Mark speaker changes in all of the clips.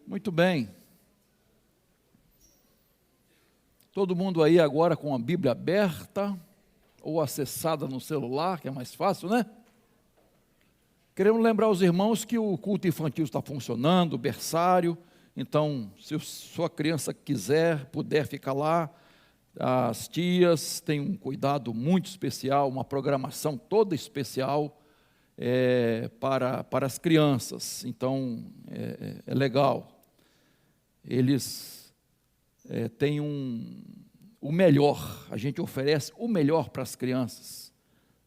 Speaker 1: Muito bem. Todo mundo aí agora com a Bíblia aberta ou acessada no celular, que é mais fácil, né? Queremos lembrar os irmãos que o culto infantil está funcionando, o berçário. Então, se sua criança quiser, puder ficar lá, as tias têm um cuidado muito especial, uma programação toda especial para as crianças. Então, é legal. Eles têm o melhor, a gente oferece o melhor para as crianças,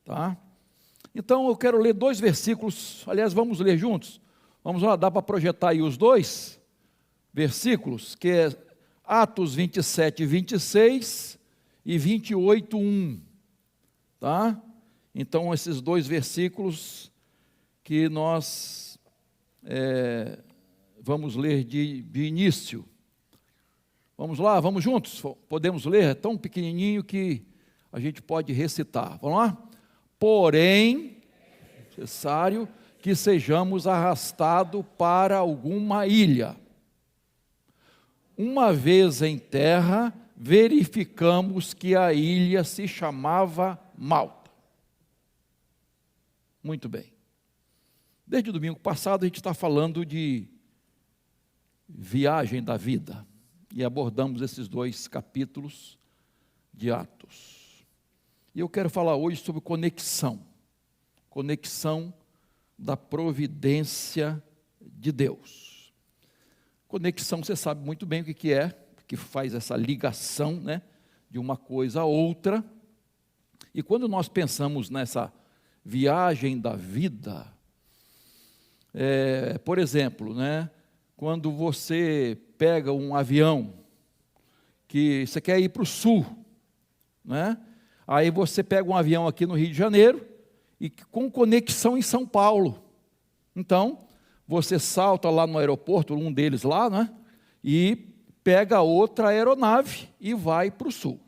Speaker 1: tá? Então eu quero ler 2 versículos, aliás, vamos ler juntos? Vamos lá, dá para projetar aí os 2 versículos, que é Atos 27, 26 e 28, 1, tá? Então esses 2 versículos que nós vamos ler de início. Vamos lá, vamos juntos? Podemos ler? É tão pequenininho que a gente pode recitar. Vamos lá? Porém, é necessário que sejamos arrastados para alguma ilha. Uma vez em terra, verificamos que a ilha se chamava Malta. Muito bem. Desde o domingo passado a gente está falando de viagem da vida. E abordamos esses 2 capítulos de Atos. E eu quero falar hoje sobre conexão da providência de Deus. Conexão, você sabe muito bem o que é, que faz essa ligação, né, de uma coisa a outra. E quando nós pensamos nessa viagem da vida, por exemplo, né, quando você pega um avião, que você quer ir para o sul, né? Aí você pega um avião aqui no Rio de Janeiro, e com conexão em São Paulo. Então, você salta lá no aeroporto, um deles lá, né? E pega outra aeronave e vai para o sul,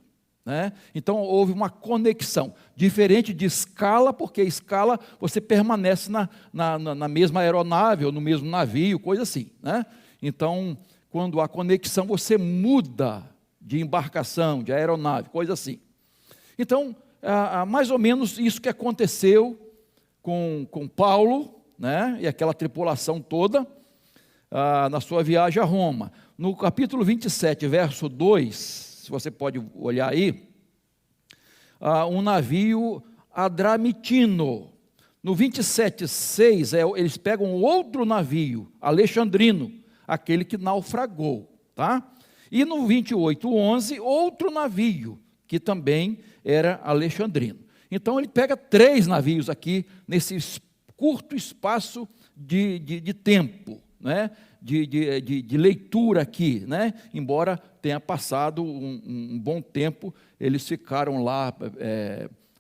Speaker 1: né? Então, houve uma conexão, diferente de escala, porque escala você permanece na mesma aeronave, ou no mesmo navio, coisa assim, né? Então, quando há conexão, você muda de embarcação, de aeronave, coisa assim. Então, mais ou menos isso que aconteceu com Paulo, né, e aquela tripulação toda, na sua viagem a Roma. No capítulo 27, verso 2, se você pode olhar aí, um navio adramitino. No 27,6, eles pegam outro navio, alexandrino, aquele que naufragou, tá? E no 28,11, outro navio, que também era alexandrino. Então ele pega 3 navios aqui, nesse curto espaço de tempo, né? de leitura aqui, né? Embora tenha passado um bom tempo, eles ficaram lá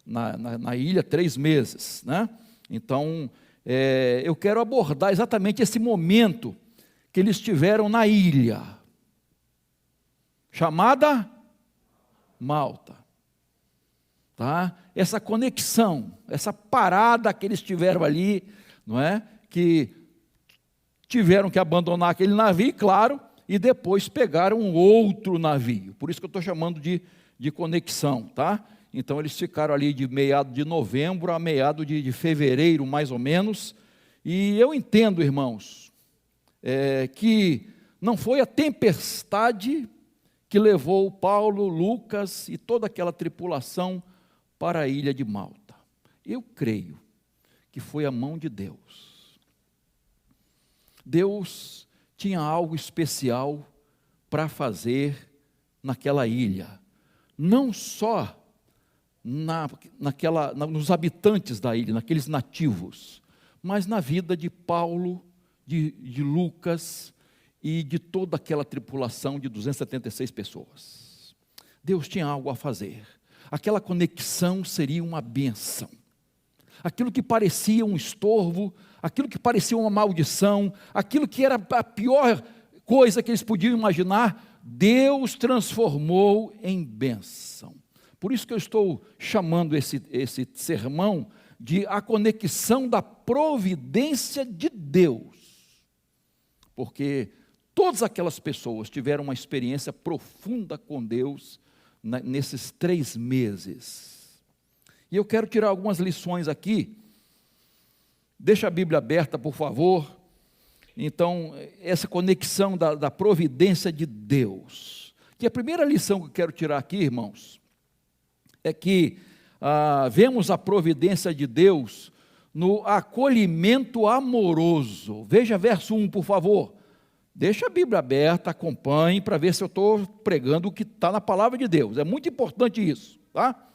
Speaker 1: na ilha 3 meses, né? Então, eu quero abordar exatamente esse momento que eles tiveram na ilha, chamada Malta, tá? Essa conexão, essa parada que eles tiveram ali, não é? Que tiveram que abandonar aquele navio, claro, e depois pegaram um outro navio, por isso que eu estou chamando de conexão, tá? Então eles ficaram ali de meado de novembro a meado de fevereiro, mais ou menos, e eu entendo, irmãos, que não foi a tempestade que levou Paulo, Lucas e toda aquela tripulação para a ilha de Malta. Eu creio que foi a mão de Deus. Deus tinha algo especial para fazer naquela ilha, não só nos habitantes da ilha, naqueles nativos, mas na vida de Paulo, de Lucas e de toda aquela tripulação de 276 pessoas. Deus tinha algo a fazer. Aquela conexão seria uma bênção. Aquilo que parecia um estorvo, aquilo que parecia uma maldição, aquilo que era a pior coisa que eles podiam imaginar, Deus transformou em bênção. Por isso que eu estou chamando esse sermão de a conexão da providência de Deus. Porque todas aquelas pessoas tiveram uma experiência profunda com Deus nesses 3 meses. E eu quero tirar algumas lições aqui. Deixa a Bíblia aberta, por favor. Então, essa conexão da providência de Deus. Que a primeira lição que eu quero tirar aqui, irmãos, é que vemos a providência de Deus no acolhimento amoroso. Veja verso 1, por favor. Deixa a Bíblia aberta, acompanhe, para ver se eu estou pregando o que está na palavra de Deus. É muito importante isso, tá?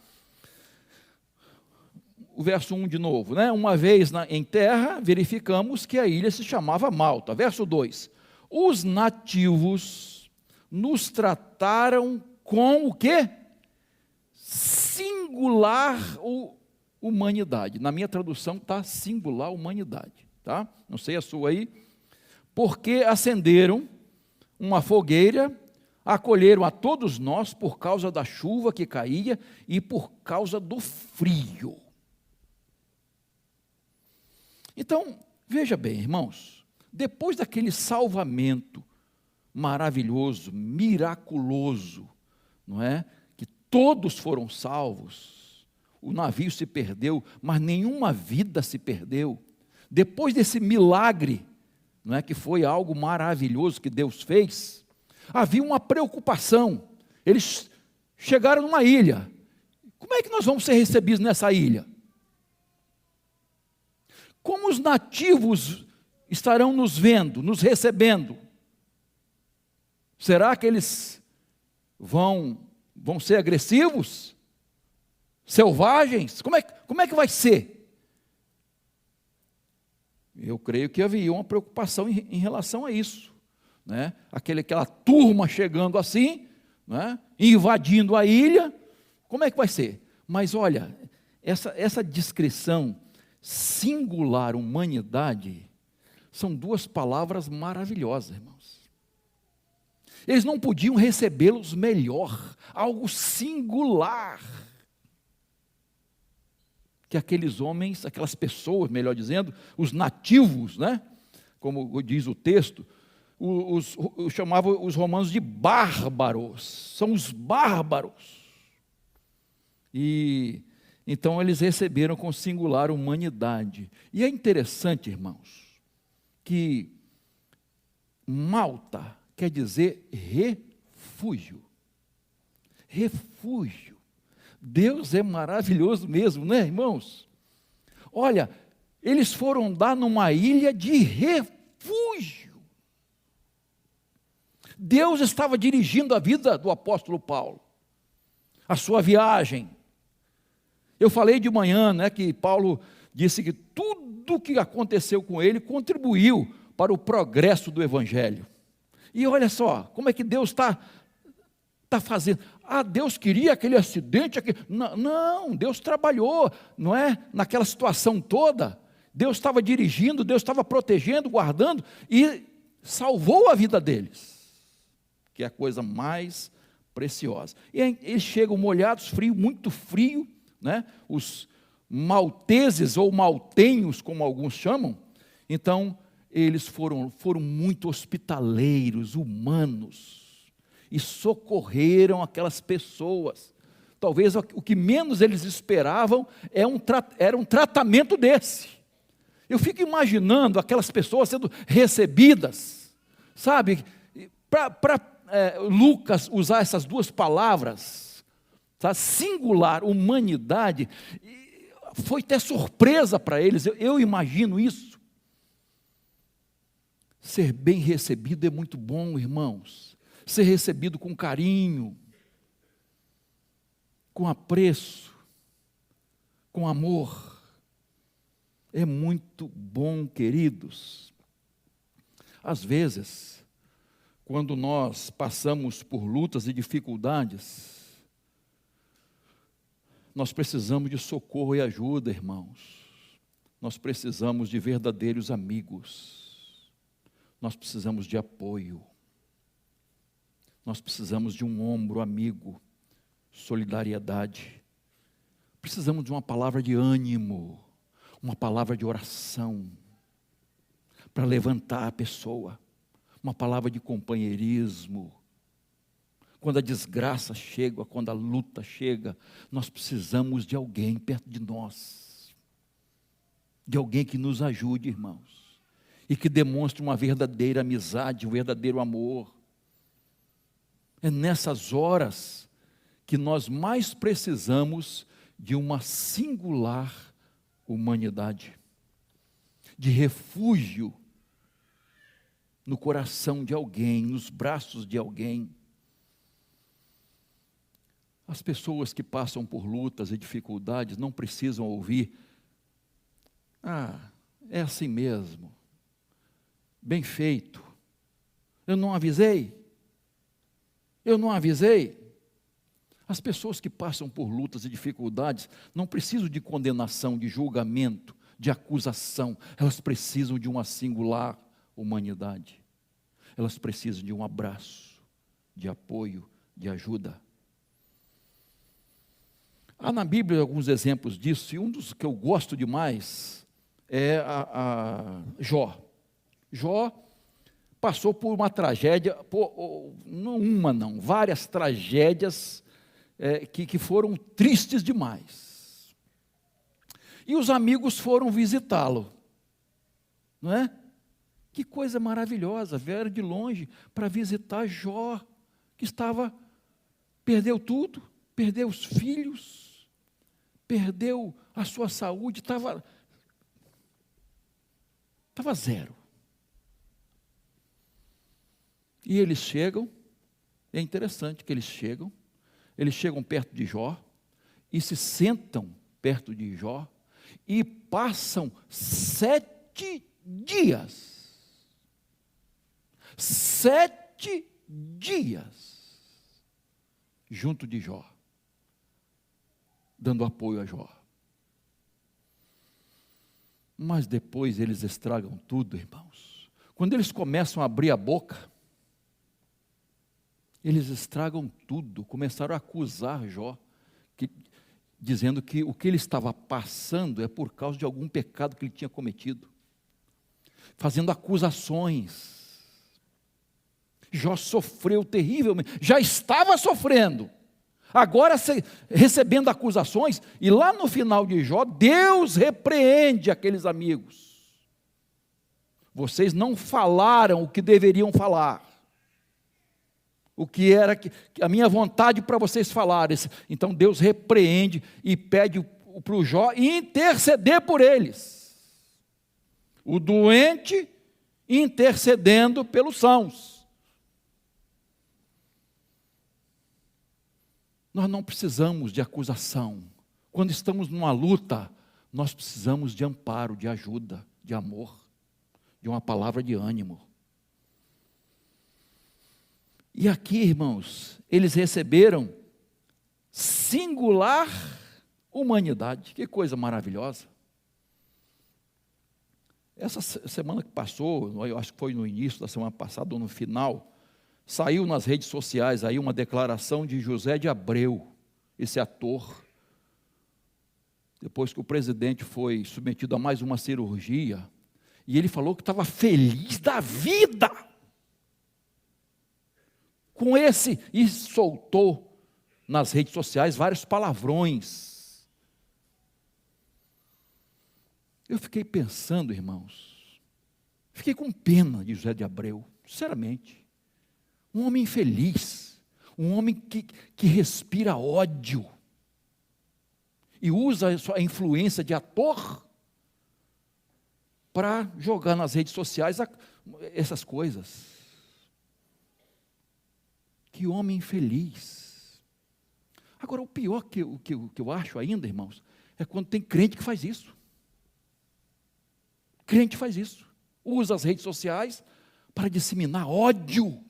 Speaker 1: O verso 1 de novo, né? Uma vez em terra, verificamos que a ilha se chamava Malta. Verso 2. Os nativos nos trataram com o quê? Singular humanidade. Na minha tradução está singular humanidade, tá? Não sei a sua aí. Porque acenderam uma fogueira, acolheram a todos nós por causa da chuva que caía e por causa do frio. Então, veja bem, irmãos, depois daquele salvamento maravilhoso, miraculoso, não é? Que todos foram salvos, o navio se perdeu, mas nenhuma vida se perdeu. Depois desse milagre, não é, que foi algo maravilhoso que Deus fez, havia uma preocupação. Eles chegaram numa ilha. Como é que nós vamos ser recebidos nessa ilha? Como os nativos estarão nos vendo, nos recebendo? Será que eles vão ser agressivos? Selvagens? Como é que vai ser? Eu creio que havia uma preocupação em relação a isso, né? Aquela turma chegando assim, né? Invadindo a ilha, como é que vai ser? Mas olha, essa descrição singular humanidade são 2 palavras maravilhosas, irmãos. Eles não podiam recebê-los melhor, algo singular. Que aqueles homens, aquelas pessoas, melhor dizendo, os nativos, né? Como diz o texto, chamavam os romanos de bárbaros, são os bárbaros. E então eles receberam com singular humanidade. E é interessante, irmãos, que Malta quer dizer refúgio. Refúgio. Deus é maravilhoso mesmo, né, irmãos? Olha, eles foram dar numa ilha de refúgio. Deus estava dirigindo a vida do apóstolo Paulo, a sua viagem. Eu falei de manhã, né, que Paulo disse que tudo que aconteceu com ele contribuiu para o progresso do evangelho. E olha só, como é que Deus está fazendo. Deus queria aquele acidente. Não, Deus trabalhou, não é? Naquela situação toda, Deus estava dirigindo, Deus estava protegendo, guardando e salvou a vida deles, que é a coisa mais preciosa. E eles chegam molhados, frio, muito frio, né? Os malteses ou maltenhos, como alguns chamam, então eles foram muito hospitaleiros, humanos, e socorreram aquelas pessoas. Talvez o que menos eles esperavam era um tratamento desse. Eu fico imaginando aquelas pessoas sendo recebidas, sabe? Para Lucas usar essas 2 palavras, tá? Singular, humanidade, foi até surpresa para eles, eu imagino isso. Ser bem recebido é muito bom, irmãos. Ser recebido com carinho, com apreço, com amor, é muito bom, queridos. Às vezes, quando nós passamos por lutas e dificuldades, nós precisamos de socorro e ajuda, irmãos. Nós precisamos de verdadeiros amigos. Nós precisamos de apoio. Nós precisamos de um ombro amigo, solidariedade. Precisamos de uma palavra de ânimo, uma palavra de oração, para levantar a pessoa, uma palavra de companheirismo. Quando a desgraça chega, quando a luta chega, nós precisamos de alguém perto de nós, de alguém que nos ajude, irmãos, e que demonstre uma verdadeira amizade, um verdadeiro amor. É nessas horas que nós mais precisamos de uma singular humanidade, de refúgio no coração de alguém, nos braços de alguém. As pessoas que passam por lutas e dificuldades não precisam ouvir: é assim mesmo, bem feito, eu não avisei. As pessoas que passam por lutas e dificuldades não precisam de condenação, de julgamento, de acusação. Elas precisam de uma singular humanidade. Elas precisam de um abraço, de apoio, de ajuda. Há na Bíblia alguns exemplos disso, e um dos que eu gosto demais é a Jó. Jó passou por uma tragédia, várias tragédias que foram tristes demais. E os amigos foram visitá-lo, não é? Que coisa maravilhosa, vieram de longe para visitar Jó, que perdeu tudo, perdeu os filhos, perdeu a sua saúde, estava zero. E eles chegam, é interessante que eles chegam perto de Jó, e se sentam perto de Jó, e passam 7 dias. 7 dias junto de Jó, dando apoio a Jó. Mas depois eles estragam tudo, irmãos. Quando eles começam a abrir a boca, eles estragam tudo, começaram a acusar Jó, dizendo que o que ele estava passando é por causa de algum pecado que ele tinha cometido, fazendo acusações. Jó sofreu terrivelmente, já estava sofrendo, agora recebendo acusações, e lá no final de Jó, Deus repreende aqueles amigos. Vocês não falaram o que deveriam falar, o que era a minha vontade para vocês falarem. Então Deus repreende e pede para o Jó interceder por eles. O doente intercedendo pelos sãos. Nós não precisamos de acusação. Quando estamos numa luta, nós precisamos de amparo, de ajuda, de amor, de uma palavra de ânimo. E aqui, irmãos, eles receberam singular humanidade. Que coisa maravilhosa. Essa semana que passou, eu acho que foi no início da semana passada ou no final, saiu nas redes sociais aí uma declaração de José de Abreu, esse ator, depois que o presidente foi submetido a mais uma cirurgia, e ele falou que estava feliz da vida com e soltou nas redes sociais vários palavrões. Eu fiquei pensando, irmãos, fiquei com pena de José de Abreu, sinceramente. Um homem infeliz, um homem que respira ódio, e usa a sua influência de ator para jogar nas redes sociais essas coisas. Que homem infeliz. Agora, o pior que eu acho ainda, irmãos, é quando tem crente que faz isso. Crente faz isso. Usa as redes sociais para disseminar ódio.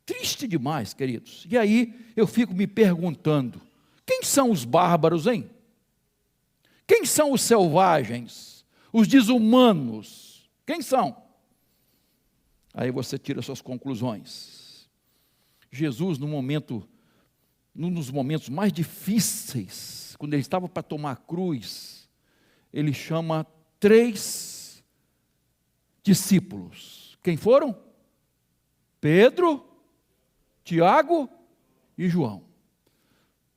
Speaker 1: Triste demais, queridos. E aí eu fico me perguntando, quem são os bárbaros, hein? Quem são os selvagens? Os desumanos? Quem são? Aí você tira suas conclusões. Jesus, num dos momentos mais difíceis, quando ele estava para tomar a cruz, ele chama 3 discípulos. Quem foram? Pedro, Tiago e João.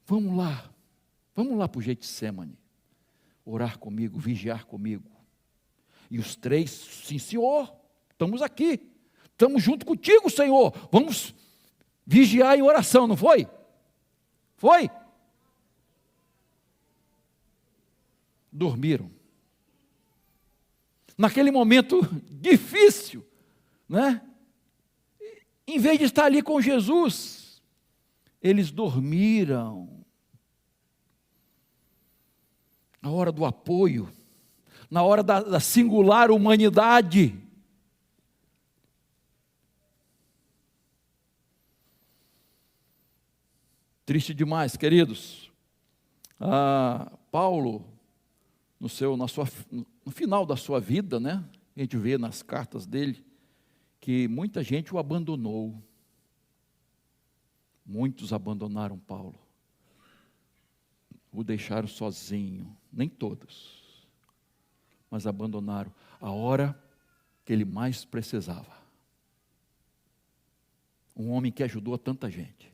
Speaker 1: Vamos lá para o Getsêmani, orar comigo, vigiar comigo. E os três, sim senhor, estamos aqui, estamos junto contigo, Senhor, vamos vigiar em oração, não foi? Foi? Dormiram. Naquele momento difícil, né? Em vez de estar ali com Jesus, eles dormiram. Na hora do apoio, na hora da singular humanidade. Triste demais, queridos. Paulo, no final da sua vida, né? A gente vê nas cartas dele que muita gente o abandonou. Muitos abandonaram Paulo. O deixaram sozinho. Nem todos, mas abandonaram a hora que ele mais precisava. Um homem que ajudou a tanta gente.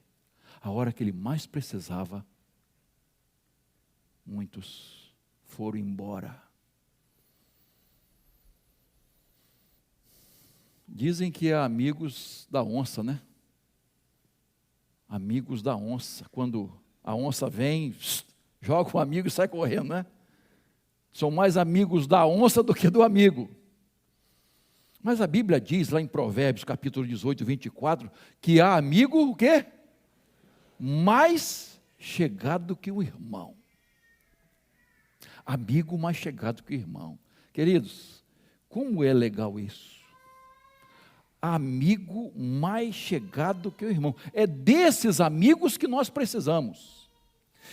Speaker 1: A hora que ele mais precisava, muitos foram embora. Dizem que é amigos da onça, né? Amigos da onça. Quando a onça vem, joga o amigo e sai correndo, né? São mais amigos da onça do que do amigo. Mas a Bíblia diz lá em Provérbios, capítulo 18, 24, que há amigo, o quê? Mais chegado que o irmão. Amigo mais chegado que o irmão. Queridos, como é legal isso? Amigo mais chegado que o irmão. É desses amigos que nós precisamos.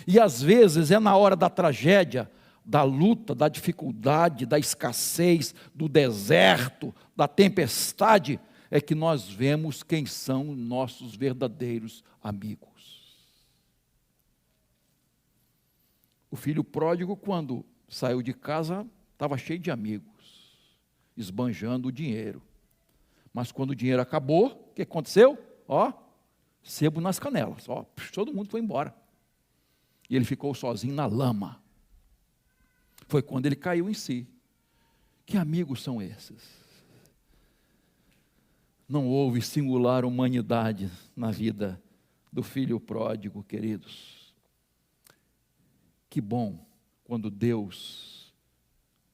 Speaker 1: E às vezes é na hora da tragédia, da luta, da dificuldade, da escassez, do deserto, da tempestade, é que nós vemos quem são nossos verdadeiros amigos. O filho pródigo, quando saiu de casa, estava cheio de amigos, esbanjando o dinheiro. Mas quando o dinheiro acabou, o que aconteceu? Sebo nas canelas, todo mundo foi embora. E ele ficou sozinho na lama. Foi quando ele caiu em si. Que amigos são esses? Não houve singular humanidade na vida do filho pródigo, queridos. Que bom quando Deus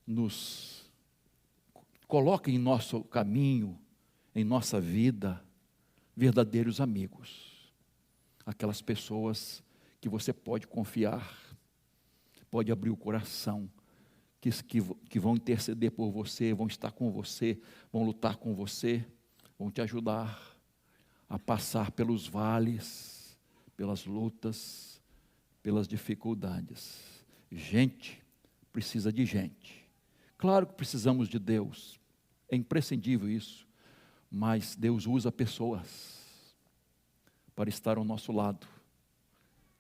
Speaker 1: nos coloca em nosso caminho, em nossa vida, verdadeiros amigos. Aquelas pessoas que você pode confiar, pode abrir o coração, que vão interceder por você, vão estar com você, vão lutar com você, vão te ajudar a passar pelos vales, pelas lutas, pelas dificuldades. Gente precisa de gente. Claro que precisamos de Deus, é imprescindível isso, mas Deus usa pessoas para estar ao nosso lado,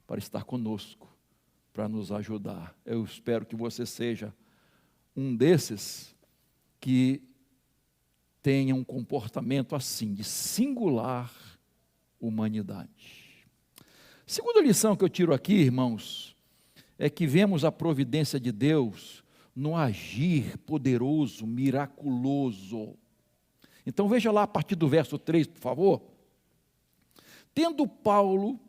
Speaker 1: para estar conosco, para nos ajudar. Eu espero que você seja um desses que tenha um comportamento assim, de singular humanidade. Segunda lição que eu tiro aqui, irmãos, é que vemos a providência de Deus no agir poderoso, miraculoso. Então veja lá a partir do verso 3, por favor. Tendo Paulo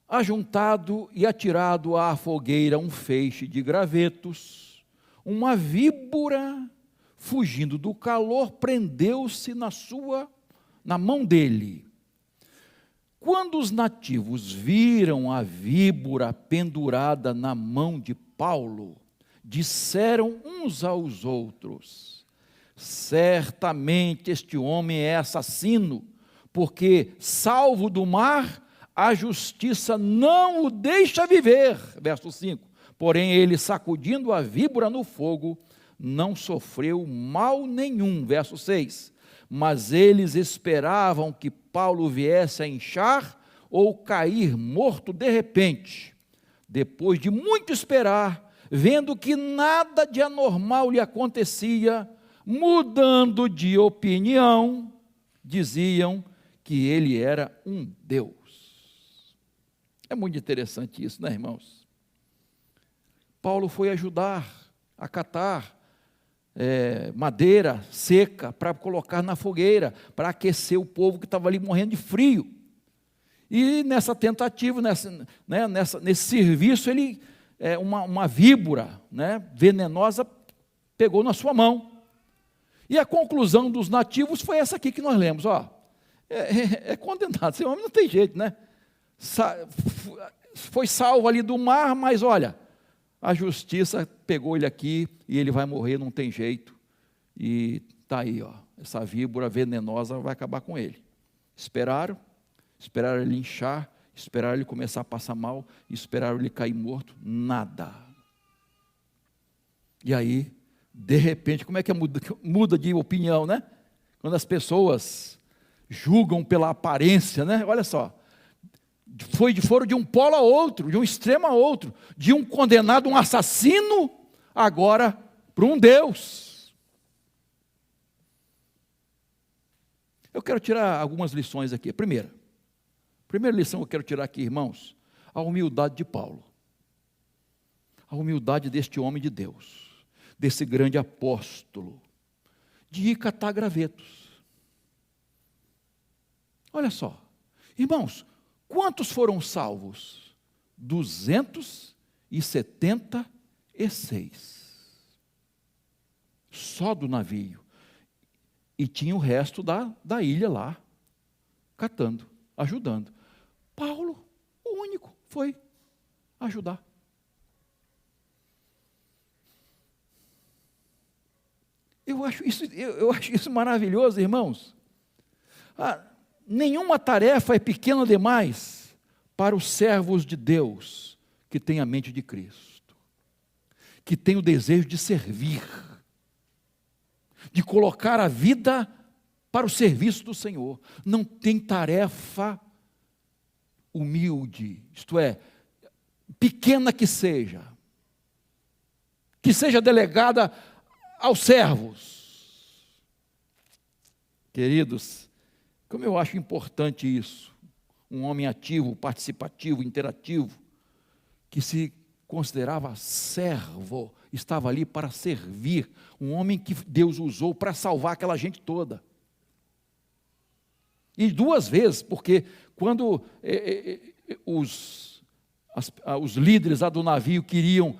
Speaker 1: ajuntado e atirado à fogueira um feixe de gravetos, uma víbora, fugindo do calor, prendeu-se na mão dele. Quando os nativos viram a víbora pendurada na mão de Paulo, disseram uns aos outros: certamente este homem é assassino, porque, salvo do mar, a justiça não o deixa viver. Verso 5. Porém, ele, sacudindo a víbora no fogo, não sofreu mal nenhum. Verso 6. Mas eles esperavam que Paulo viesse a inchar ou cair morto de repente. Depois de muito esperar, vendo que nada de anormal lhe acontecia, mudando de opinião, diziam que ele era um Deus. É muito interessante isso, né, irmãos? Paulo foi ajudar a catar madeira seca para colocar na fogueira, para aquecer o povo que estava ali morrendo de frio. E nessa tentativa, nesse serviço, ele, uma víbora, venenosa pegou na sua mão. E a conclusão dos nativos foi essa aqui que nós lemos. É condenado, esse homem não tem jeito, né? Foi salvo ali do mar, mas olha, a justiça pegou ele aqui e ele vai morrer, não tem jeito. E está aí, essa víbora venenosa vai acabar com ele. Esperaram ele inchar, esperaram ele começar a passar mal, esperaram ele cair morto, nada. E aí, de repente, como é que muda de opinião, né? Quando as pessoas julgam pela aparência, né? Olha só, foram de um polo a outro, de um extremo a outro, de um condenado, um assassino, agora para um Deus. Eu quero tirar algumas lições aqui. Primeira lição que eu quero tirar aqui, irmãos, a humildade de Paulo. A humildade deste homem de Deus, desse grande apóstolo, de ir catar gravetos. Olha só, irmãos, quantos foram salvos? 276. Só do navio. E tinha o resto da ilha lá, catando, ajudando. Paulo, o único, foi ajudar. Eu acho isso maravilhoso, irmãos. Nenhuma tarefa é pequena demais para os servos de Deus que têm a mente de Cristo, que têm o desejo de servir, de colocar a vida para o serviço do Senhor. Não tem tarefa humilde, isto é, pequena que seja delegada aos servos. Queridos, como eu acho importante isso, um homem ativo, participativo, interativo, que se considerava servo, estava ali para servir, um homem que Deus usou para salvar aquela gente toda. E 2 vezes, porque quando os líderes lá do navio queriam,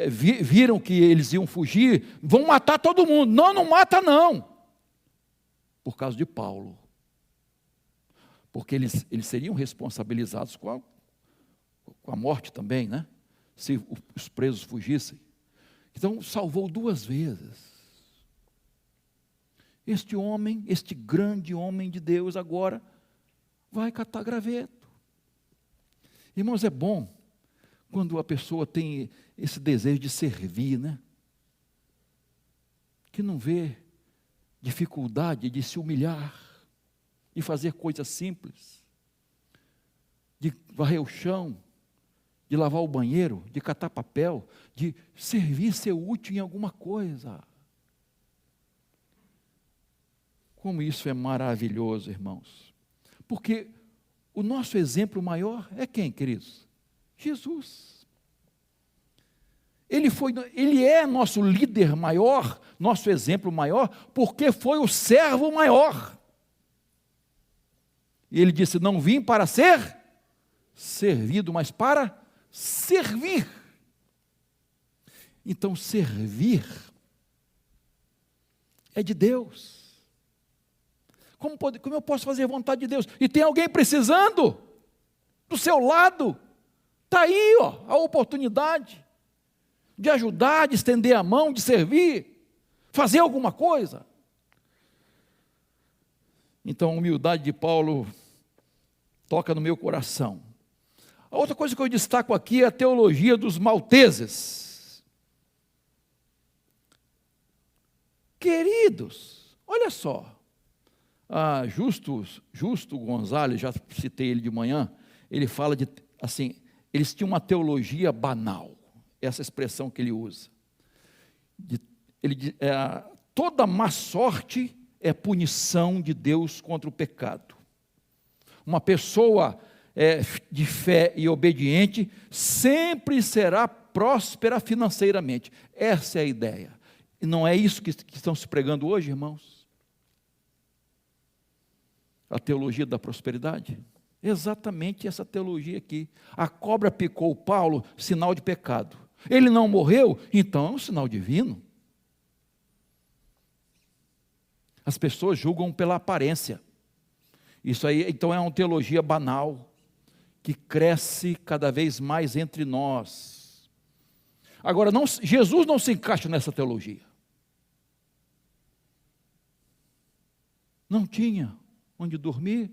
Speaker 1: viram que eles iam fugir, vão matar todo mundo. Não mata não. Por causa de Paulo. Porque eles seriam responsabilizados com a morte também, né? Se os presos fugissem. Então, salvou 2 vezes. Este grande homem de Deus agora vai catar graveto. Irmãos, é bom quando a pessoa tem esse desejo de servir, né? Que não vê dificuldade de se humilhar, de fazer coisas simples, de varrer o chão, de lavar o banheiro, de catar papel, de servir, ser útil em alguma coisa. Como isso é maravilhoso, irmãos. Porque o nosso exemplo maior é quem, queridos? Jesus. Ele é nosso líder maior, nosso exemplo maior, porque foi o servo maior. E ele disse, não vim para ser servido, mas para servir. Então, servir é de Deus. Como eu posso fazer a vontade de Deus? E tem alguém precisando do seu lado. Está aí, a oportunidade de ajudar, de estender a mão, de servir, fazer alguma coisa. Então, a humildade de Paulo toca no meu coração. A outra coisa que eu destaco aqui é a teologia dos malteses. Queridos, olha só. Justo Gonzalez, já citei ele de manhã, ele fala de, assim, eles tinham uma teologia banal, essa expressão que ele usa. Toda má sorte é punição de Deus contra o pecado. Uma pessoa de fé e obediente sempre será próspera financeiramente. Essa é a ideia. E não é isso que estão se pregando hoje, irmãos? A teologia da prosperidade? Exatamente essa teologia aqui. A cobra picou Paulo, sinal de pecado. Ele não morreu, então é um sinal divino. As pessoas julgam pela aparência. Isso aí, então, é uma teologia banal, que cresce cada vez mais entre nós. Agora, Jesus não se encaixa nessa teologia. Não tinha onde dormir,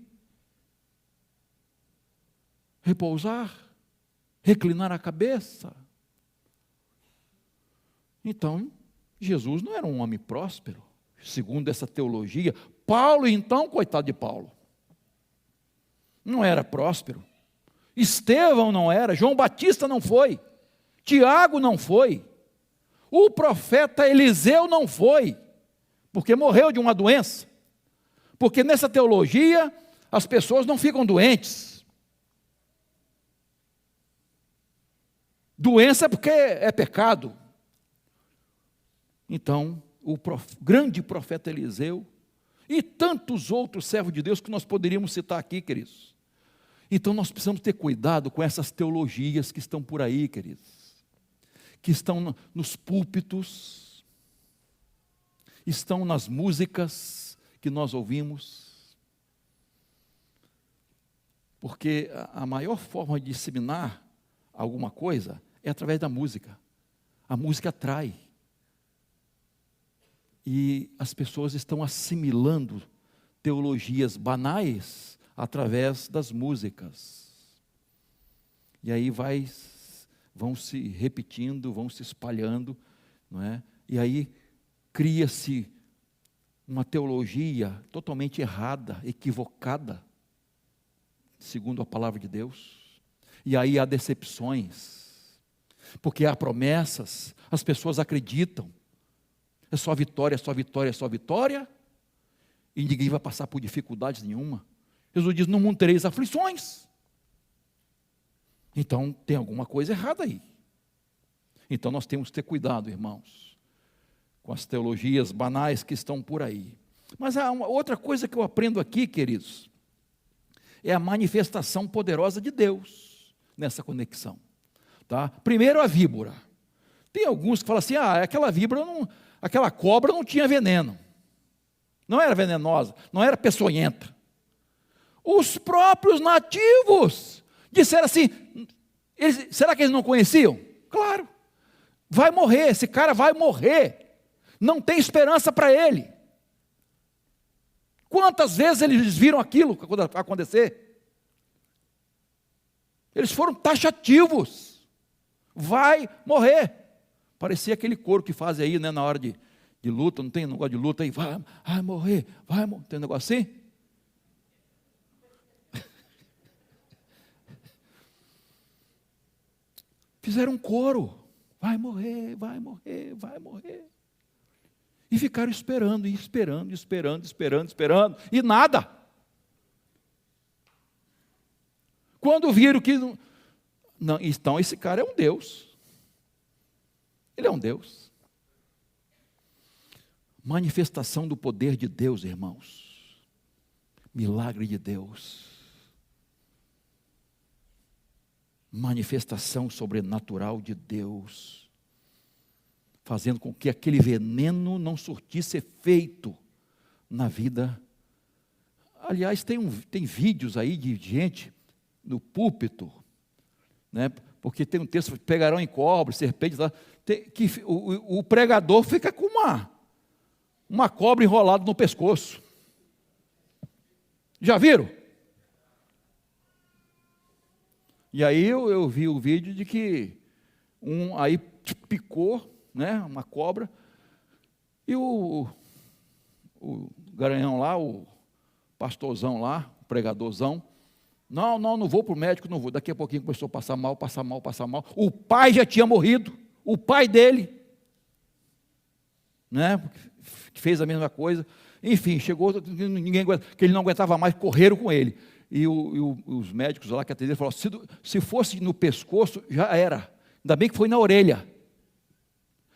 Speaker 1: repousar, reclinar a cabeça. Então, Jesus não era um homem próspero, segundo essa teologia. Paulo, então, coitado de Paulo, não era próspero. Estevão não era, João Batista não foi, Tiago não foi, o profeta Eliseu não foi, porque morreu de uma doença. Porque nessa teologia as pessoas não ficam doentes. Doença é porque é pecado. Então, o grande profeta Eliseu e tantos outros servos de Deus que nós poderíamos citar aqui, queridos. Então nós precisamos ter cuidado com essas teologias que estão por aí, queridos, que estão nos púlpitos, estão nas músicas que nós ouvimos, porque a maior forma de disseminar alguma coisa é através da música. A música atrai, e as pessoas estão assimilando teologias banais através das músicas, e aí vão se repetindo, vão se espalhando, não é? E aí cria-se uma teologia totalmente errada, equivocada, segundo a palavra de Deus, e aí há decepções, porque há promessas, as pessoas acreditam, é só vitória, é só vitória, é só vitória, e ninguém vai passar por dificuldades nenhuma. Jesus diz: no mundo tereis aflições. Então tem alguma coisa errada aí. Então nós temos que ter cuidado, irmãos, com as teologias banais que estão por aí. Mas há uma outra coisa que eu aprendo aqui, queridos, é a manifestação poderosa de Deus nessa conexão. Tá? Primeiro, a víbora. Tem alguns que falam assim: aquela cobra não tinha veneno, não era venenosa, não era peçonhenta. Os próprios nativos disseram assim: será que eles não conheciam? Claro, vai morrer, esse cara vai morrer, não tem esperança para ele. Quantas vezes eles viram aquilo acontecer? Eles foram taxativos, vai morrer. Parecia aquele coro que faz aí, né, na hora de luta, não tem negócio de luta aí, vai morrer, tem um negócio assim? Fizeram um coro, vai morrer, vai morrer, vai morrer. E ficaram esperando, e nada. Quando viram que não, então esse cara é um Deus. Ele é um Deus. Manifestação do poder de Deus, irmãos. Milagre de Deus. Manifestação sobrenatural de Deus, fazendo com que aquele veneno não surtisse efeito na vida. Aliás, tem vídeos aí de gente no púlpito, né? Porque tem um texto: pegarão em cobra, serpentes, que o pregador fica com uma cobra enrolada no pescoço. Já viram? E aí eu vi o vídeo de que aí picou, né, uma cobra, e o garanhão lá, o pastorzão lá, o pregadorzão, não vou para o médico, não vou. Daqui a pouquinho começou a passar mal. O pai já tinha morrido, o pai dele, né, que fez a mesma coisa. Enfim, chegou, que ele não aguentava mais, correram com ele. E os médicos lá que atenderam falaram: se fosse no pescoço, já era. Ainda bem que foi na orelha.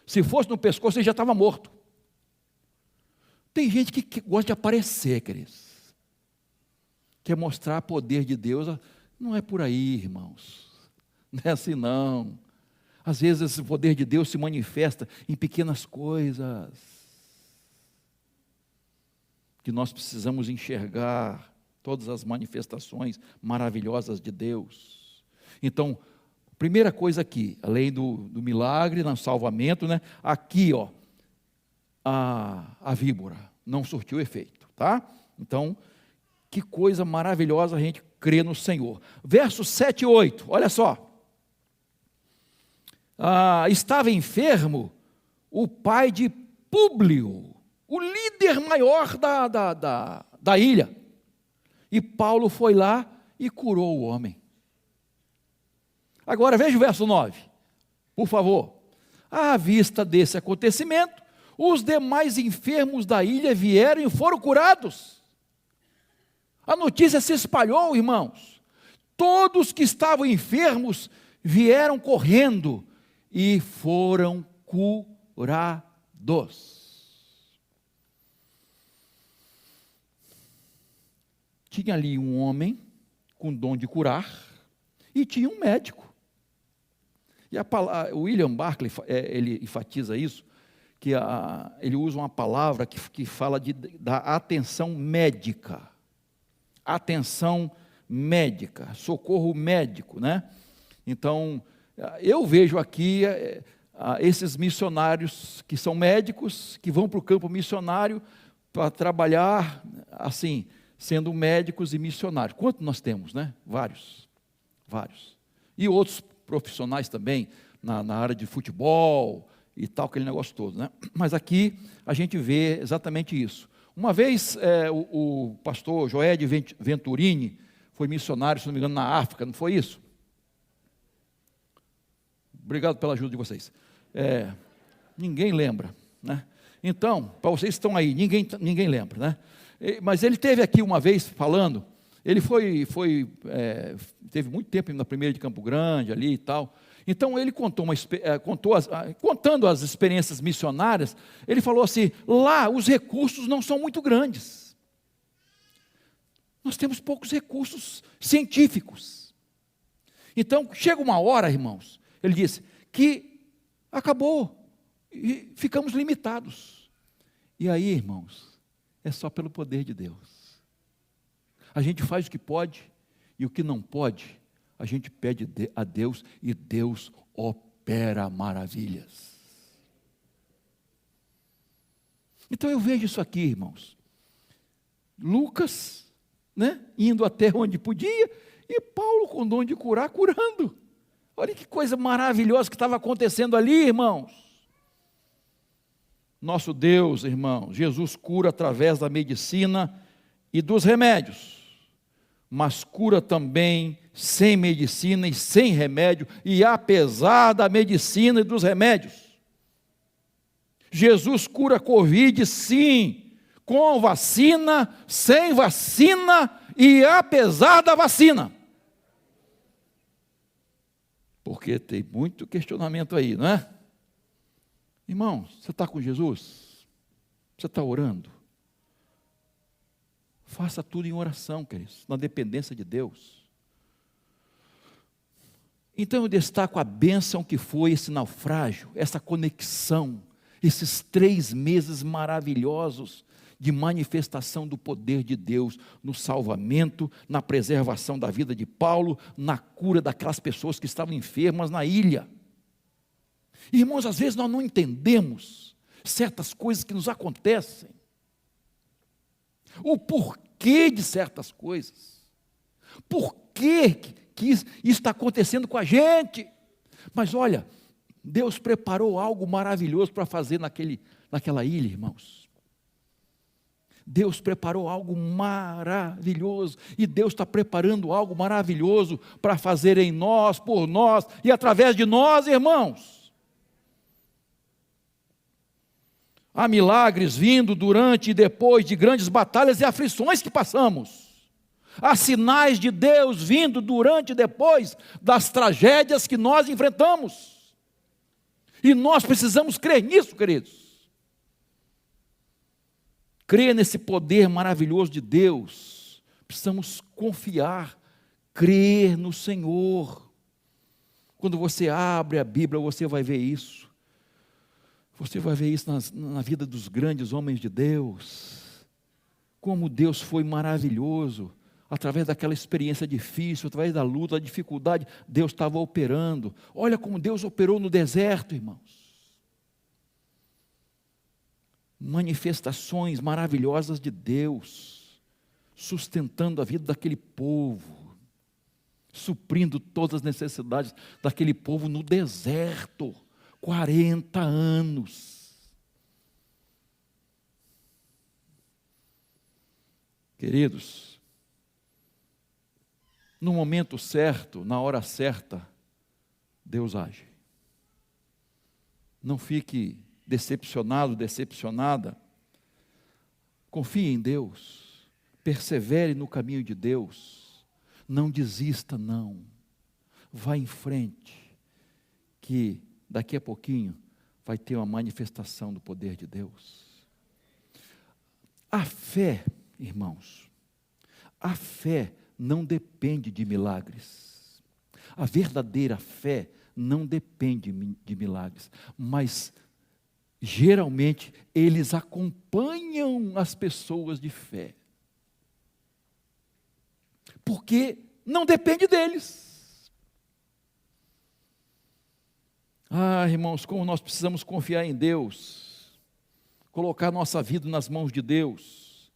Speaker 1: Se fosse no pescoço, ele já estava morto. Tem gente que gosta de aparecer, queridos. Quer mostrar o poder de Deus. Não é por aí, irmãos. Não é assim, não. Às vezes esse poder de Deus se manifesta em pequenas coisas que nós precisamos enxergar todas as manifestações maravilhosas de Deus. Então, primeira coisa aqui, além do milagre, no salvamento, né? Aqui, ó, a víbora não surtiu efeito, tá? Então, que coisa maravilhosa a gente crê no Senhor. Versos 7 e 8, olha só. Estava enfermo o pai de Públio, o líder maior da ilha. E Paulo foi lá e curou o homem. Agora veja o verso 9, por favor. À vista desse acontecimento, os demais enfermos da ilha vieram e foram curados. A notícia se espalhou, irmãos. Todos que estavam enfermos vieram correndo e foram curados. Tinha ali um homem com dom de curar e tinha um médico. E o William Barclay, ele enfatiza isso, que ele usa uma palavra que fala da atenção médica. Atenção médica, socorro médico, né? Então, eu vejo aqui esses missionários que são médicos, que vão para o campo missionário para trabalhar, assim, sendo médicos e missionários. Quantos nós temos, né? Vários. E outros profissionais também, na área de futebol e tal, aquele negócio todo, né? Mas aqui a gente vê exatamente isso. Uma vez o pastor Joed Venturini foi missionário, se não me engano, na África, não foi isso? Obrigado pela ajuda de vocês. Ninguém lembra, né? Então, para vocês que estão aí, ninguém lembra, né? Mas ele teve aqui uma vez falando, ele teve muito tempo na primeira de Campo Grande ali e tal. Então ele contando as experiências missionárias, ele falou assim: lá os recursos não são muito grandes. Nós temos poucos recursos científicos. Então chega uma hora, irmãos, ele disse que acabou e ficamos limitados. E aí, irmãos, é só pelo poder de Deus. A gente faz o que pode e o que não pode, a gente pede a Deus e Deus opera maravilhas. Então eu vejo isso aqui, irmãos. Lucas, né, indo até onde podia, e Paulo com dom de curar, curando. Olha que coisa maravilhosa que estava acontecendo ali, irmãos. Nosso Deus, irmãos, Jesus cura através da medicina e dos remédios, mas cura também sem medicina e sem remédio, e apesar da medicina e dos remédios. Jesus cura a Covid, sim, com vacina, sem vacina e apesar da vacina. Porque tem muito questionamento aí, não é? Irmão, você está com Jesus? Você está orando? Faça tudo em oração, queridos, na dependência de Deus. Então eu destaco a bênção que foi esse naufrágio, essa conexão, esses 3 meses maravilhosos de manifestação do poder de Deus no salvamento, na preservação da vida de Paulo, na cura daquelas pessoas que estavam enfermas na ilha. Irmãos, às vezes nós não entendemos certas coisas que nos acontecem, o porquê de certas coisas, por que isso está acontecendo com a gente. Mas olha, Deus preparou algo maravilhoso para fazer naquela ilha, irmãos. Deus preparou algo maravilhoso, e Deus está preparando algo maravilhoso para fazer em nós, por nós e através de nós, irmãos. Há milagres vindo durante e depois de grandes batalhas e aflições que passamos. Há sinais de Deus vindo durante e depois das tragédias que nós enfrentamos. E nós precisamos crer nisso, queridos. Crer nesse poder maravilhoso de Deus. Precisamos confiar, crer no Senhor. Quando você abre a Bíblia, você vai ver isso. Você vai ver isso na vida dos grandes homens de Deus. Como Deus foi maravilhoso. Através daquela experiência difícil, através da luta, da dificuldade, Deus estava operando. Olha como Deus operou no deserto, irmãos. Manifestações maravilhosas de Deus, sustentando a vida daquele povo, suprindo todas as necessidades daquele povo no deserto. 40 anos. Queridos, no momento certo, na hora certa, Deus age. Não fique decepcionado, decepcionada. Confie em Deus. Persevere no caminho de Deus. Não desista, não. Vá em frente, que daqui a pouquinho vai ter uma manifestação do poder de Deus. A fé, irmãos, a fé não depende de milagres. A verdadeira fé não depende de milagres, mas geralmente eles acompanham as pessoas de fé. Porque não depende deles. Ah, irmãos, como nós precisamos confiar em Deus, colocar nossa vida nas mãos de Deus.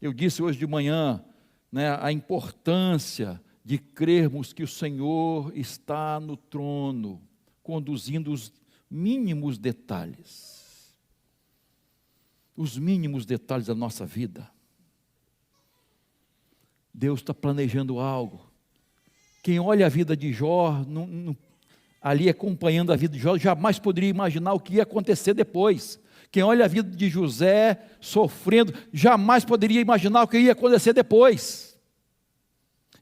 Speaker 1: Eu disse hoje de manhã, a importância de crermos que o Senhor está no trono, conduzindo os mínimos detalhes. Os mínimos detalhes da nossa vida. Deus está planejando algo. Quem olha a vida de Jó, ali acompanhando a vida de Jó, jamais poderia imaginar o que ia acontecer depois. Quem olha a vida de José sofrendo, jamais poderia imaginar o que ia acontecer depois.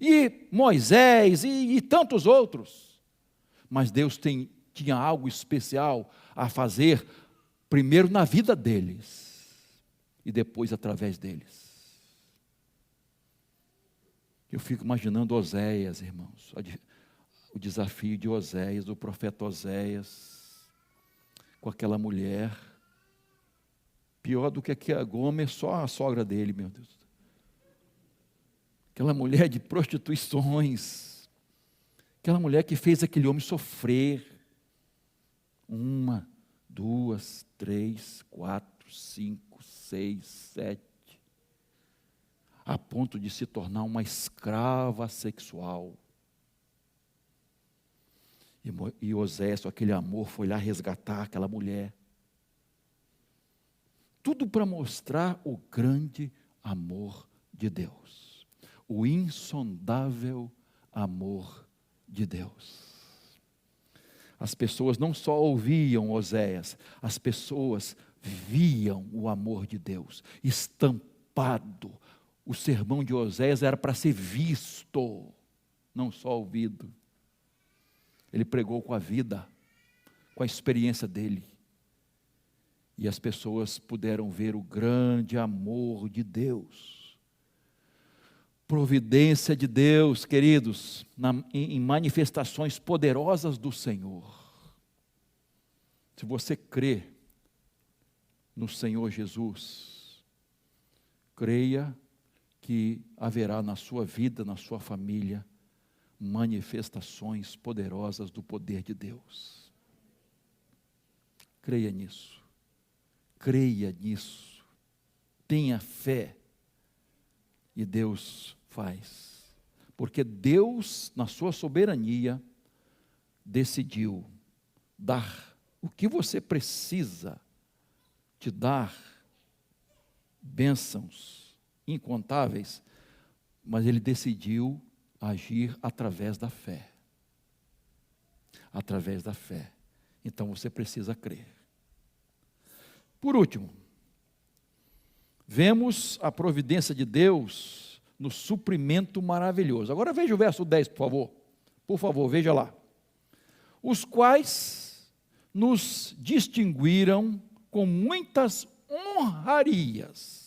Speaker 1: E Moisés e tantos outros. Mas Deus tinha algo especial a fazer, primeiro na vida deles, e depois através deles. Eu fico imaginando Oséias, irmãos, o desafio de Oséias, do profeta Oséias, com aquela mulher, pior do que a Gomer, só a sogra dele, meu Deus. Aquela mulher de prostituições, aquela mulher que fez aquele homem sofrer. 1, 2, 3, 4, 5, 6, 7, a ponto de se tornar uma escrava sexual. E Oséias, com aquele amor, foi lá resgatar aquela mulher. Tudo para mostrar o grande amor de Deus. O insondável amor de Deus. As pessoas não só ouviam Oséias, as pessoas viam o amor de Deus, estampado. O sermão de Oséias era para ser visto, não só ouvido. Ele pregou com a vida, com a experiência dele. E as pessoas puderam ver o grande amor de Deus. Providência de Deus, queridos, em manifestações poderosas do Senhor. Se você crê no Senhor Jesus, creia que haverá na sua vida, na sua família, manifestações poderosas do poder de Deus. Creia nisso. Creia nisso. Tenha fé. E Deus faz. Porque Deus, na sua soberania, decidiu dar o que você precisa, te dar bênçãos incontáveis, mas Ele decidiu agir através da fé. Através da fé. Então você precisa crer. Por último, vemos a providência de Deus no suprimento maravilhoso. Agora veja o verso 10, por favor. Por favor, veja lá. Os quais nos distinguiram com muitas honrarias,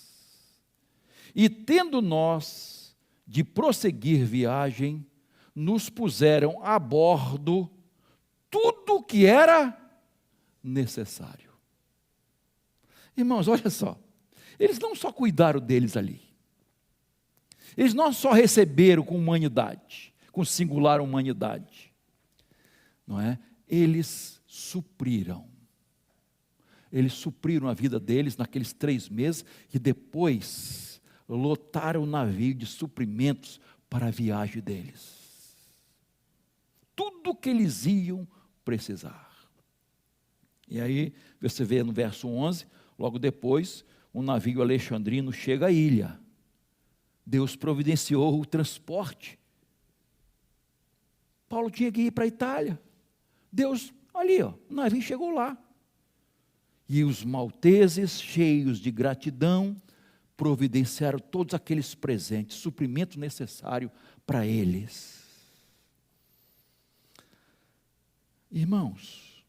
Speaker 1: e tendo nós de prosseguir viagem, nos puseram a bordo tudo o que era necessário. Irmãos, olha só, eles não só cuidaram deles ali, eles não só receberam com humanidade, com singular humanidade, não é? Eles supriram a vida deles naqueles 3 meses, e depois lotaram o navio de suprimentos para a viagem deles. Tudo que eles iam precisar. E aí, você vê no verso 11, logo depois, um navio alexandrino chega à ilha. Deus providenciou o transporte. Paulo tinha que ir para a Itália. Deus, ali, o navio chegou lá. E os malteses, cheios de gratidão, providenciaram todos aqueles presentes, suprimento necessário para eles. Irmãos,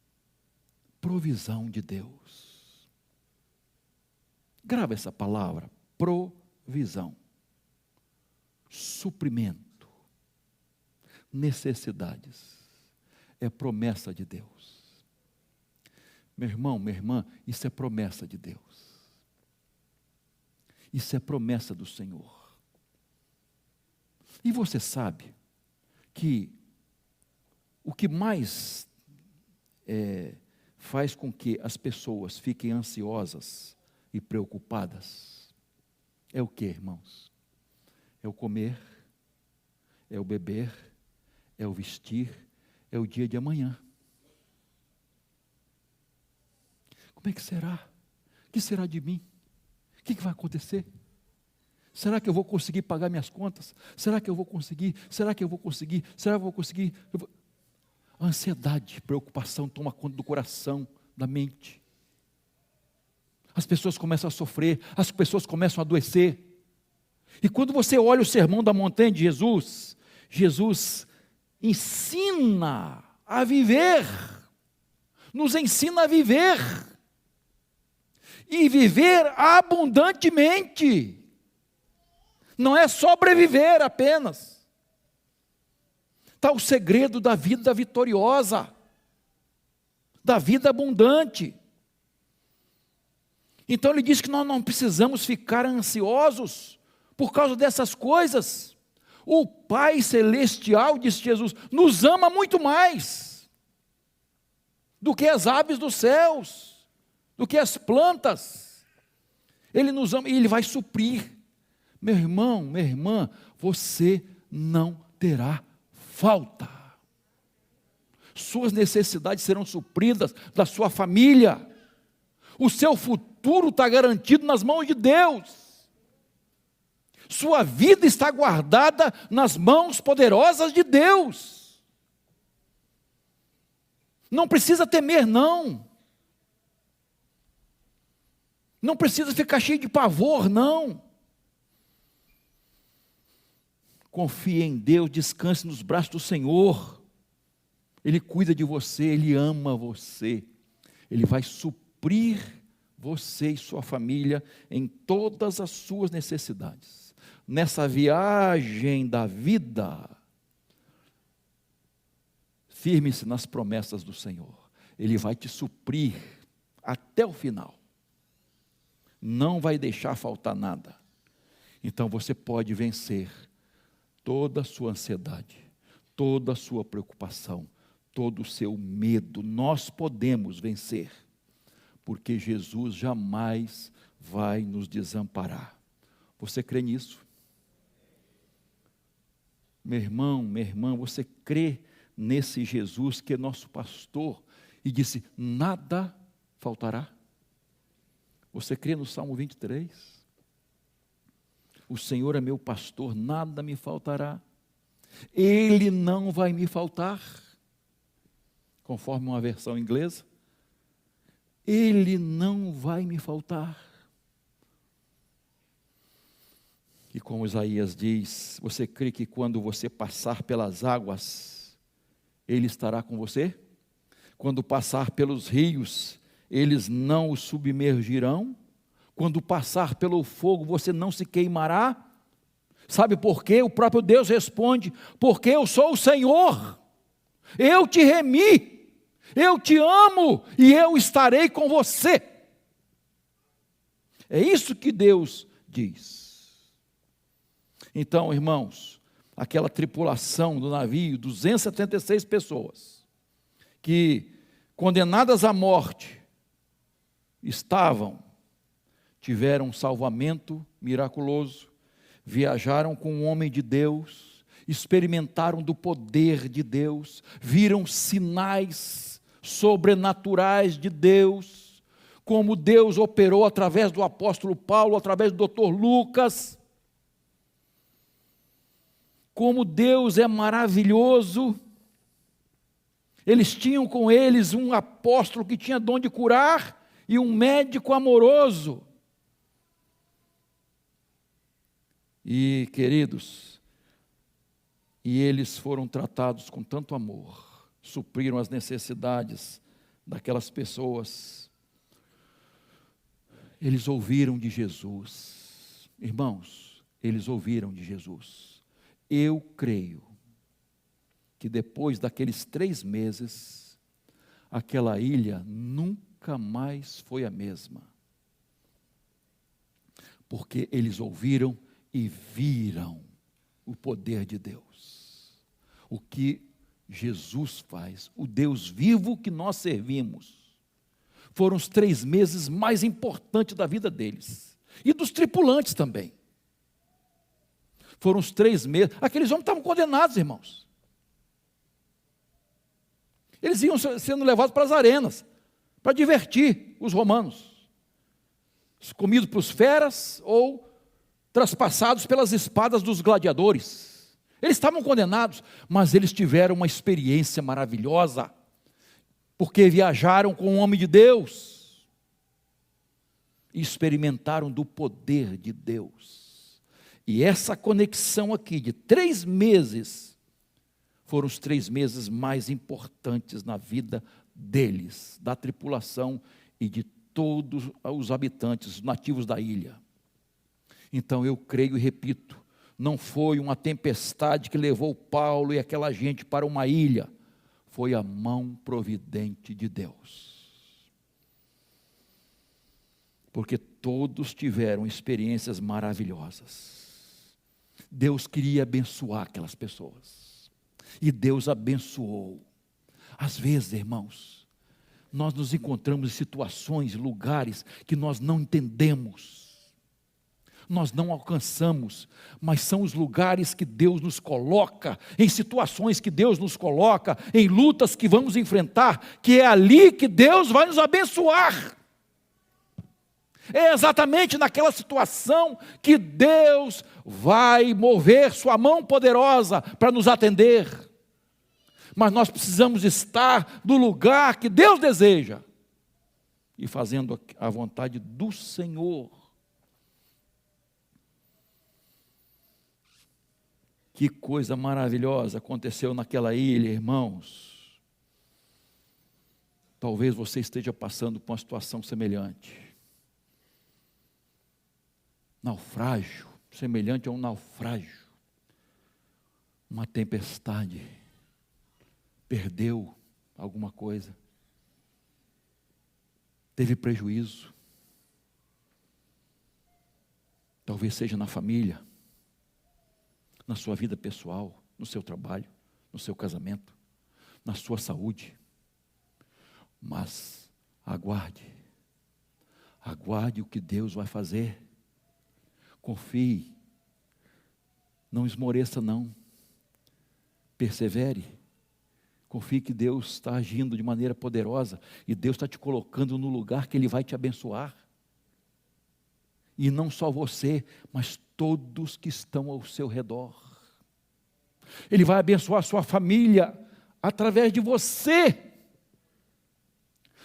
Speaker 1: provisão de Deus. Grava essa palavra, provisão. Suprimento. Necessidades. É promessa de Deus. Meu irmão, minha irmã, isso é promessa de Deus. Isso é promessa do Senhor. E você sabe que o que mais faz com que as pessoas fiquem ansiosas e preocupadas é o que, irmãos? É o comer, é o beber, é o vestir, é o dia de amanhã. Como é que será? O que será de mim? O que vai acontecer? Será que eu vou conseguir pagar minhas contas? Será que eu vou conseguir? Será que eu vou conseguir? Será que eu vou conseguir? A ansiedade, preocupação toma conta do coração, da mente. As pessoas começam a sofrer, as pessoas começam a adoecer. E quando você olha o sermão da montanha de Jesus, Jesus ensina a viver, nos ensina a viver, e viver abundantemente. Não é sobreviver apenas. Está o segredo da vida vitoriosa, da vida abundante. Então ele diz que nós não precisamos ficar ansiosos por causa dessas coisas. O Pai Celestial, disse Jesus, nos ama muito mais do que as aves dos céus, do que as plantas. Ele nos ama e Ele vai suprir. Meu irmão, minha irmã, você não terá falta. Suas necessidades serão supridas, da sua família. O seu futuro está garantido nas mãos de Deus. Sua vida está guardada nas mãos poderosas de Deus. Não precisa temer, não. Não precisa ficar cheio de pavor, não. Confie em Deus, descanse nos braços do Senhor. Ele cuida de você, Ele ama você. Ele vai suprir você e sua família em todas as suas necessidades. Nessa viagem da vida, firme-se nas promessas do Senhor. Ele vai te suprir até o final. Não vai deixar faltar nada. Então você pode vencer toda a sua ansiedade, toda a sua preocupação, todo o seu medo. Nós podemos vencer, porque Jesus jamais vai nos desamparar. Você crê nisso? Meu irmão, minha irmã, você crê nesse Jesus que é nosso pastor e disse, nada faltará? Você crê no Salmo 23? O Senhor é meu pastor, nada me faltará. Ele não vai me faltar. Conforme uma versão inglesa. Ele não vai me faltar. E como Isaías diz, você crê que quando você passar pelas águas, Ele estará com você? Quando passar pelos rios, eles não o submergirão? Quando passar pelo fogo, você não se queimará? Sabe por quê? O próprio Deus responde: porque eu sou o Senhor, eu te remi, eu te amo e eu estarei com você. É isso que Deus diz. Então, irmãos, aquela tripulação do navio, 276 pessoas, que condenadas à morte tiveram um salvamento miraculoso, viajaram com um homem de Deus, experimentaram do poder de Deus, viram sinais sobrenaturais de Deus, como Deus operou através do apóstolo Paulo, através do Dr. Lucas, como Deus é maravilhoso. Eles tinham com eles um apóstolo que tinha dom de curar e um médico amoroso. E, queridos, eles foram tratados com tanto amor, supriram as necessidades daquelas pessoas. Eles ouviram de Jesus. Irmãos, eles ouviram de Jesus. Eu creio que depois daqueles 3 meses, aquela ilha nunca mais foi a mesma. Porque eles ouviram e viram o poder de Deus. O que Jesus faz, o Deus vivo que nós servimos. Foram os 3 meses mais importantes da vida deles. E dos tripulantes também. Foram os 3 meses. Aqueles homens estavam condenados, irmãos. Eles iam sendo levados para as arenas, para divertir os romanos. Comidos por feras ou traspassados pelas espadas dos gladiadores. Eles estavam condenados, mas eles tiveram uma experiência maravilhosa, porque viajaram com o homem de Deus e experimentaram do poder de Deus. E essa conexão aqui de 3 meses, foram os 3 meses mais importantes na vida deles, da tripulação e de todos os habitantes, os nativos da ilha. Então eu creio e repito, não foi uma tempestade que levou Paulo e aquela gente para uma ilha, foi a mão providente de Deus. Porque todos tiveram experiências maravilhosas. Deus queria abençoar aquelas pessoas. E Deus abençoou. Às vezes, irmãos, nós nos encontramos em situações, lugares que nós não entendemos. Nós não alcançamos, mas são os lugares que Deus nos coloca, em situações que Deus nos coloca, em lutas que vamos enfrentar, que é ali que Deus vai nos abençoar. É exatamente naquela situação que Deus vai mover sua mão poderosa para nos atender. Mas nós precisamos estar no lugar que Deus deseja e fazendo a vontade do Senhor. Que coisa maravilhosa aconteceu naquela ilha, irmãos. Talvez você esteja passando por uma situação semelhante. Naufrágio, semelhante a um naufrágio. Uma tempestade. Perdeu alguma coisa. Teve prejuízo. Talvez seja na família, na sua vida pessoal, no seu trabalho, no seu casamento, na sua saúde. Mas aguarde o que Deus vai fazer. Confie, não esmoreça não, persevere, confie que Deus está agindo de maneira poderosa, e Deus está te colocando no lugar que Ele vai te abençoar, e não só você, mas todos que estão ao seu redor. Ele vai abençoar a sua família, através de você.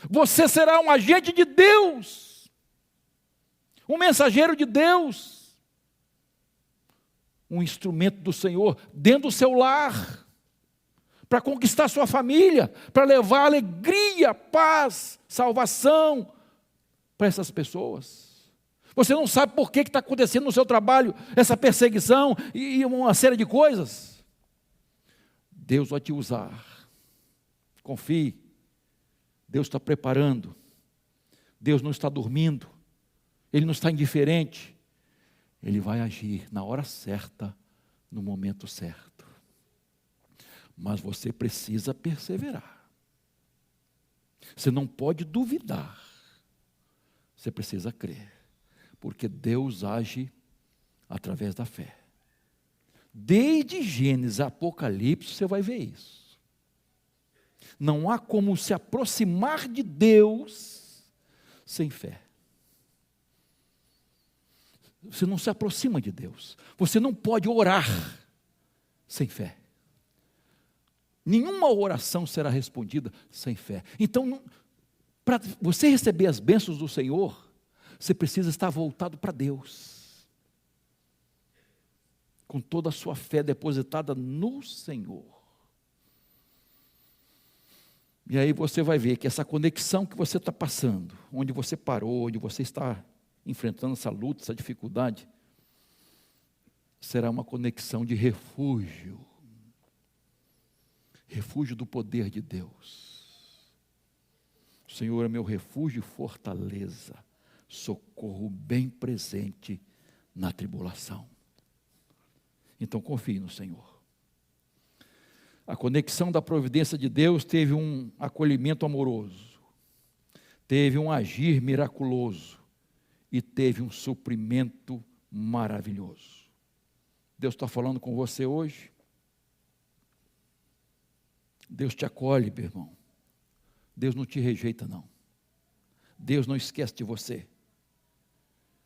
Speaker 1: Você será um agente de Deus, um mensageiro de Deus, um instrumento do Senhor dentro do seu lar, para conquistar sua família, para levar alegria, paz, salvação para essas pessoas. Você não sabe por que está acontecendo no seu trabalho essa perseguição e uma série de coisas. Deus vai te usar. Confie. Deus está preparando. Deus não está dormindo. Ele não está indiferente. Ele vai agir na hora certa, no momento certo. Mas você precisa perseverar. Você não pode duvidar. Você precisa crer. Porque Deus age através da fé. Desde Gênesis a Apocalipse você vai ver isso. Não há como se aproximar de Deus sem fé. Você não se aproxima de Deus. Você não pode orar sem fé. Nenhuma oração será respondida sem fé. Então, para você receber as bênçãos do Senhor, você precisa estar voltado para Deus, com toda a sua fé depositada no Senhor. E aí você vai ver que essa conexão que você está passando, onde você parou, onde você está enfrentando essa luta, essa dificuldade, será uma conexão de refúgio. Refúgio do poder de Deus. O Senhor é meu refúgio e fortaleza, socorro bem presente na tribulação. Então confie no Senhor. A conexão da providência de Deus teve um acolhimento amoroso, teve um agir miraculoso e teve um suprimento maravilhoso. Deus está falando com você hoje. Deus te acolhe, meu irmão. Deus não te rejeita, não. Deus não esquece de você.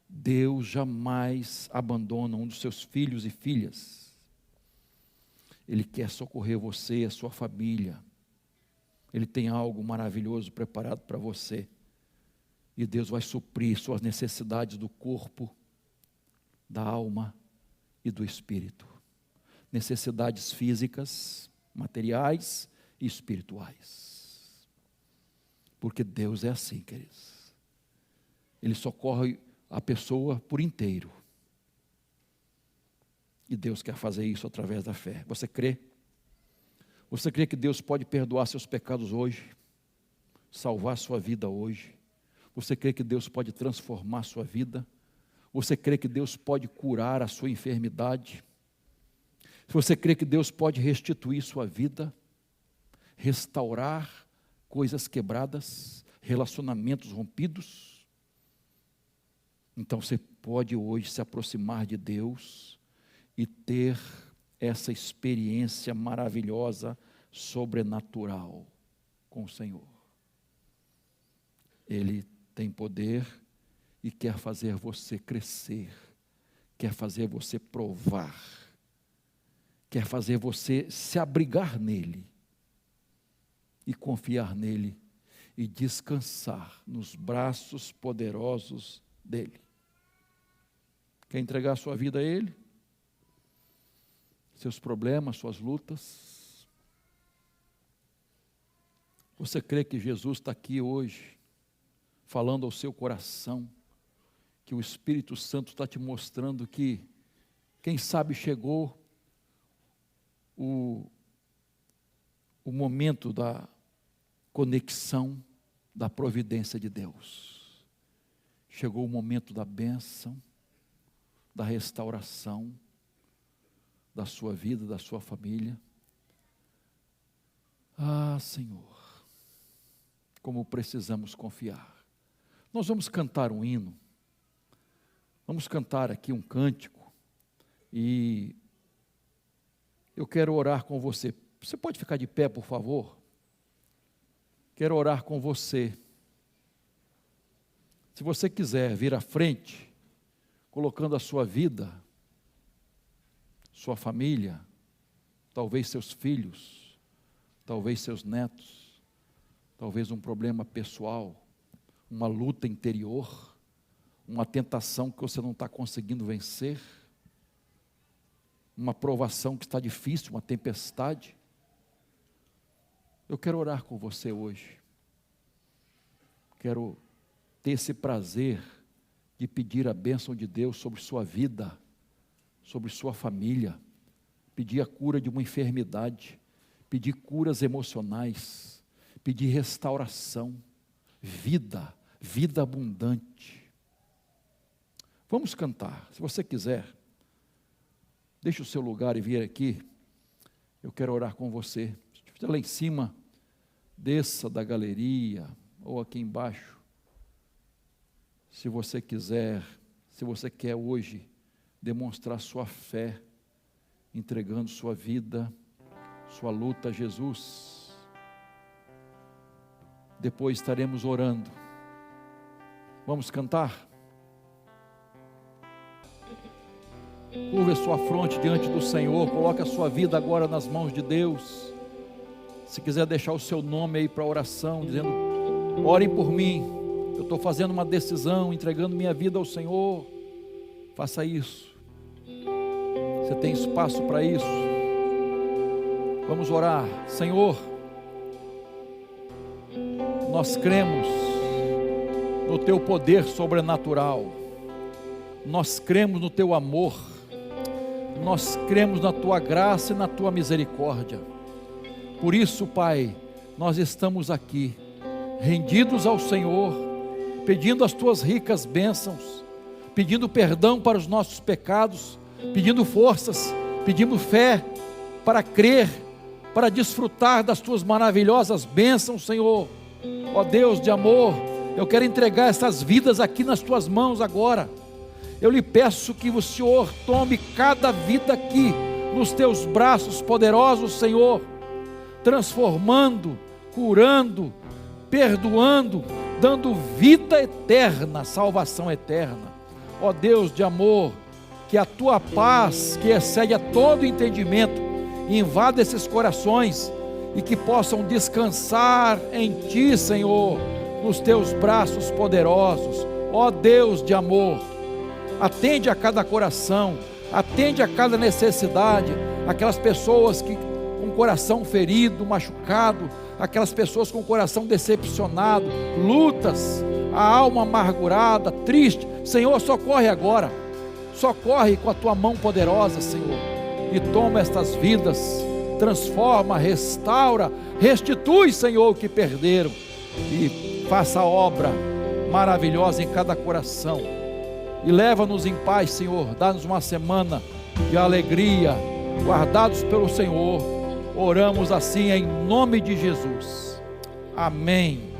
Speaker 1: Deus jamais abandona um dos seus filhos e filhas. Ele quer socorrer você e a sua família. Ele tem algo maravilhoso preparado para você. E Deus vai suprir suas necessidades do corpo, da alma e do espírito. Necessidades físicas, materiais e espirituais. Porque Deus é assim, queridos. Ele socorre a pessoa por inteiro. E Deus quer fazer isso através da fé. Você crê? Você crê que Deus pode perdoar seus pecados hoje? Salvar sua vida hoje? Você crê que Deus pode transformar sua vida? Você crê que Deus pode curar a sua enfermidade? Você crê que Deus pode restituir sua vida? Restaurar coisas quebradas? Relacionamentos rompidos? Então você pode hoje se aproximar de Deus e ter essa experiência maravilhosa, sobrenatural com o Senhor. Ele tem poder e quer fazer você crescer, quer fazer você provar, quer fazer você se abrigar nele e confiar nele e descansar nos braços poderosos dele. Quer entregar sua vida a ele? Seus problemas, suas lutas? Você crê que Jesus está aqui hoje, falando ao seu coração, que o Espírito Santo está te mostrando que, quem sabe chegou o momento da conexão, da providência de Deus. Chegou o momento da bênção, da restauração da sua vida, da sua família. Ah, Senhor, como precisamos confiar. Nós vamos cantar um hino, vamos cantar aqui um cântico, e eu quero orar com você. Você pode ficar de pé, por favor? Quero orar com você. Se você quiser vir à frente, colocando a sua vida, sua família, talvez seus filhos, talvez seus netos, talvez um problema pessoal, uma luta interior, uma tentação que você não está conseguindo vencer, uma provação que está difícil, uma tempestade. Eu quero orar com você hoje. Quero ter esse prazer de pedir a bênção de Deus sobre sua vida, sobre sua família, pedir a cura de uma enfermidade, pedir curas emocionais, pedir restauração, vida abundante. Vamos cantar. Se você quiser, deixe o seu lugar e vir aqui. Eu quero orar com você. Se estiver lá em cima, desça da galeria ou aqui embaixo. Se você quiser, se você quer hoje demonstrar sua fé, entregando sua vida, sua luta a Jesus, depois estaremos orando. Vamos cantar? Curva a sua fronte diante do Senhor, coloque a sua vida agora nas mãos de Deus. Se quiser deixar o seu nome aí para oração, dizendo: orem por mim, eu estou fazendo uma decisão, entregando minha vida ao Senhor, faça isso. Você tem espaço para isso? Vamos orar. Senhor, nós cremos no Teu poder sobrenatural, nós cremos no Teu amor, nós cremos na Tua graça e na Tua misericórdia. Por isso, Pai, nós estamos aqui, rendidos ao Senhor, pedindo as Tuas ricas bênçãos, pedindo perdão para os nossos pecados, pedindo forças, pedindo fé para crer, para desfrutar das Tuas maravilhosas bênçãos, Senhor. Ó Deus de amor, eu quero entregar essas vidas aqui nas Tuas mãos agora. Eu lhe peço que o Senhor tome cada vida aqui nos Teus braços poderosos, Senhor, transformando, curando, perdoando, dando vida eterna, salvação eterna. Ó Deus de amor, que a Tua paz, que excede a todo entendimento, invada esses corações e que possam descansar em Ti, Senhor, nos Teus braços poderosos. Ó Deus de amor, atende a cada coração, atende a cada necessidade, aquelas pessoas que com o coração ferido, machucado, aquelas pessoas com o coração decepcionado, lutas, a alma amargurada, triste. Senhor, socorre agora, socorre com a Tua mão poderosa, Senhor, e toma estas vidas, transforma, restaura, restitui, Senhor, o que perderam, e faça a obra maravilhosa em cada coração, e leva-nos em paz, Senhor. Dá-nos uma semana de alegria, guardados pelo Senhor. Oramos assim em nome de Jesus. Amém.